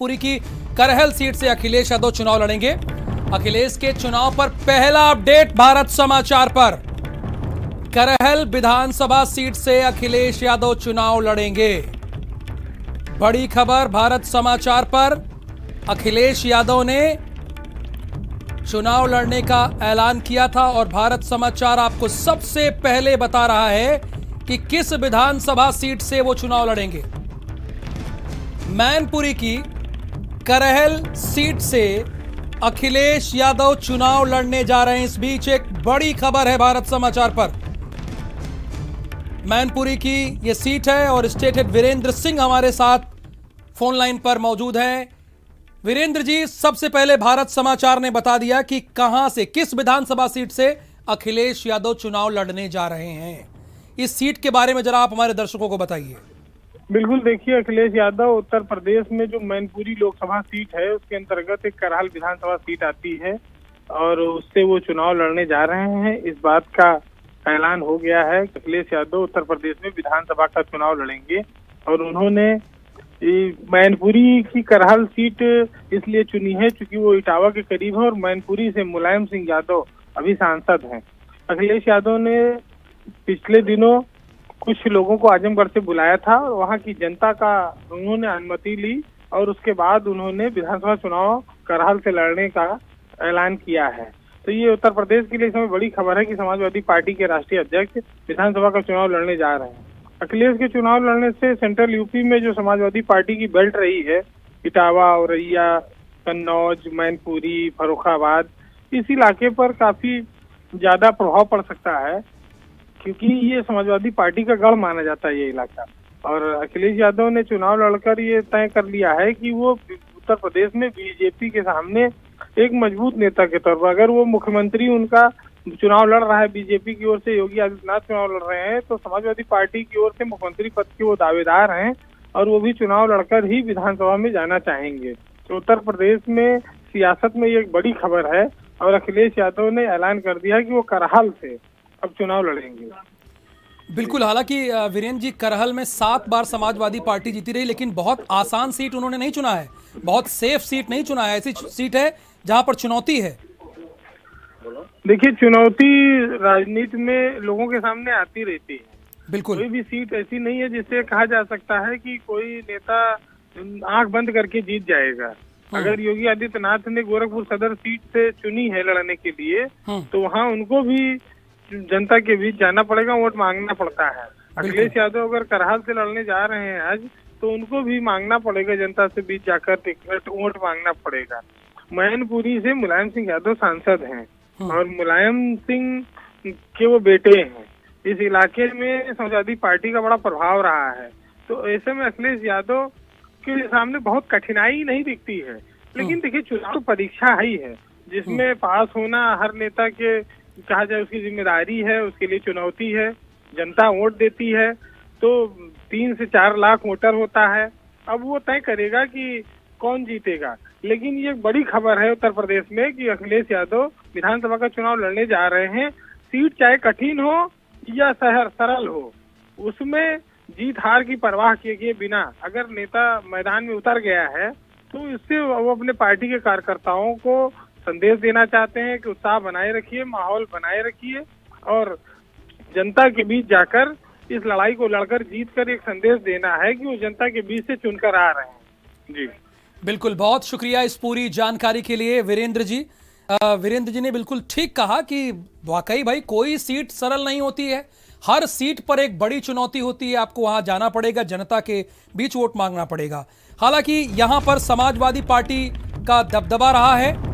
पुरी की करहल सीट से अखिलेश यादव चुनाव लड़ेंगे। अखिलेश के चुनाव पर पहला अपडेट भारत समाचार पर। करहल विधानसभा सीट से अखिलेश यादव चुनाव लड़ेंगे। बड़ी खबर भारत समाचार पर। अखिलेश यादव ने चुनाव लड़ने का ऐलान किया था और भारत समाचार आपको सबसे पहले बता रहा है कि किस विधानसभा सीट से वो चुनाव लड़ेंगे। मैनपुरी की करहल सीट से अखिलेश यादव चुनाव लड़ने जा रहे हैं। इस बीच एक बड़ी खबर है भारत समाचार पर। मैनपुरी की यह सीट है और स्टेट हेड वीरेंद्र सिंह हमारे साथ फोन लाइन पर मौजूद हैं। वीरेंद्र जी, सबसे पहले भारत समाचार ने बता दिया कि कहां से, किस विधानसभा सीट से अखिलेश यादव चुनाव लड़ने जा रहे हैं। इस सीट के बारे में जरा आप हमारे दर्शकों को बताइए। बिल्कुल, देखिए, अखिलेश यादव उत्तर प्रदेश में जो मैनपुरी लोकसभा सीट है उसके अंतर्गत एक करहल विधानसभा सीट आती है और उससे वो चुनाव लड़ने जा रहे हैं। इस बात का ऐलान हो गया है कि अखिलेश यादव उत्तर प्रदेश में विधानसभा का चुनाव लड़ेंगे और उन्होंने मैनपुरी की करहल सीट इसलिए चुनी है क्योंकि वो इटावा के करीब है और मैनपुरी से मुलायम सिंह यादव अभी सांसद हैं। अखिलेश यादव ने पिछले दिनों कुछ लोगों को आजमगढ़ से बुलाया था और वहां की जनता का उन्होंने अनुमति ली और उसके बाद उन्होंने विधानसभा चुनाव करहल से लड़ने का ऐलान किया है। तो ये उत्तर प्रदेश के लिए इस समय बड़ी खबर है कि समाजवादी पार्टी के राष्ट्रीय अध्यक्ष विधानसभा का चुनाव लड़ने जा रहे हैं। अखिलेश के चुनाव लड़ने से सेंट्रल यूपी में जो समाजवादी पार्टी की बेल्ट रही है, इटावा, औरैया, कन्नौज, मैनपुरी, फर्रुखाबाद, इस इलाके पर काफी ज्यादा प्रभाव पड़ सकता है क्योंकि ये समाजवादी पार्टी का गढ़ माना जाता है ये इलाका। और अखिलेश यादव ने चुनाव लड़कर ये तय कर लिया है कि वो उत्तर प्रदेश में बीजेपी के सामने एक मजबूत नेता के तौर पर, अगर वो मुख्यमंत्री उनका चुनाव लड़ रहा है, बीजेपी की ओर से योगी आदित्यनाथ चुनाव लड़ रहे हैं, तो समाजवादी पार्टी की ओर से मुख्यमंत्री पद के वो दावेदार हैं और वो भी चुनाव लड़कर ही विधानसभा में जाना चाहेंगे। तो उत्तर प्रदेश में सियासत में ये एक बड़ी खबर है और अखिलेश यादव ने ऐलान कर दिया कि वो करहल से अब चुनाव लड़ेंगे। बिल्कुल, हालांकि वीरेंद्र जी, करहल में 7 बार समाजवादी पार्टी जीती रही, लेकिन बहुत आसान सीट उन्होंने नहीं चुना है, बहुत सेफ सीट नहीं चुना है। ऐसी सीट है जहां पर चुनौती है। देखिए, चुनौती राजनीति में लोगों के सामने आती रहती है। बिल्कुल, कोई भी सीट ऐसी नहीं है जिससे कहा जा सकता है कि कोई नेता आंख बंद करके जीत जाएगा। अगर योगी आदित्यनाथ ने गोरखपुर सदर सीट से चुनी है लड़ने के लिए, तो वहाँ उनको भी जनता के बीच जाना पड़ेगा, वोट मांगना पड़ता है। अखिलेश यादव अगर करहल से लड़ने जा रहे हैं आज, तो उनको भी मांगना पड़ेगा, जनता से बीच जाकर टिकट, वोट मांगना पड़ेगा। मैनपुरी से मुलायम सिंह यादव सांसद हैं और मुलायम सिंह के वो बेटे हैं। इस इलाके में समाजवादी पार्टी का बड़ा प्रभाव रहा है, तो ऐसे में अखिलेश यादव के सामने बहुत कठिनाई नहीं दिखती है। लेकिन देखिए, चुनाव परीक्षा ही है जिसमें पास होना हर नेता के कहा जाए उसकी जिम्मेदारी है, उसके लिए चुनौती है। जनता वोट देती है तो 3 से 4 लाख वोटर होता है, अब वो तय करेगा कि कौन जीतेगा। लेकिन ये बड़ी खबर है उत्तर प्रदेश में कि अखिलेश यादव विधानसभा का चुनाव लड़ने जा रहे हैं। सीट चाहे कठिन हो या सरल हो, उसमें जीत हार की परवाह किए बिना अगर नेता मैदान में उतर गया है तो इससे वो अपने पार्टी के कार्यकर्ताओं को संदेश देना चाहते हैं कि उत्साह बनाए रखिए, माहौल बनाए रखिए और जनता के बीच जाकर इस लड़ाई को लड़कर जीत कर एक संदेश देना है कि वो जनता के बीच से चुनकर आ रहे हैं। जी बिल्कुल, बहुत शुक्रिया इस पूरी जानकारी के लिए वीरेंद्र जी। वीरेंद्र जी ने बिल्कुल ठीक कहा कि वाकई भाई कोई सीट सरल नहीं होती है, हर सीट पर एक बड़ी चुनौती होती है। आपको वहां जाना पड़ेगा, जनता के बीच वोट मांगना पड़ेगा। हालांकि यहां पर समाजवादी पार्टी का दबदबा रहा है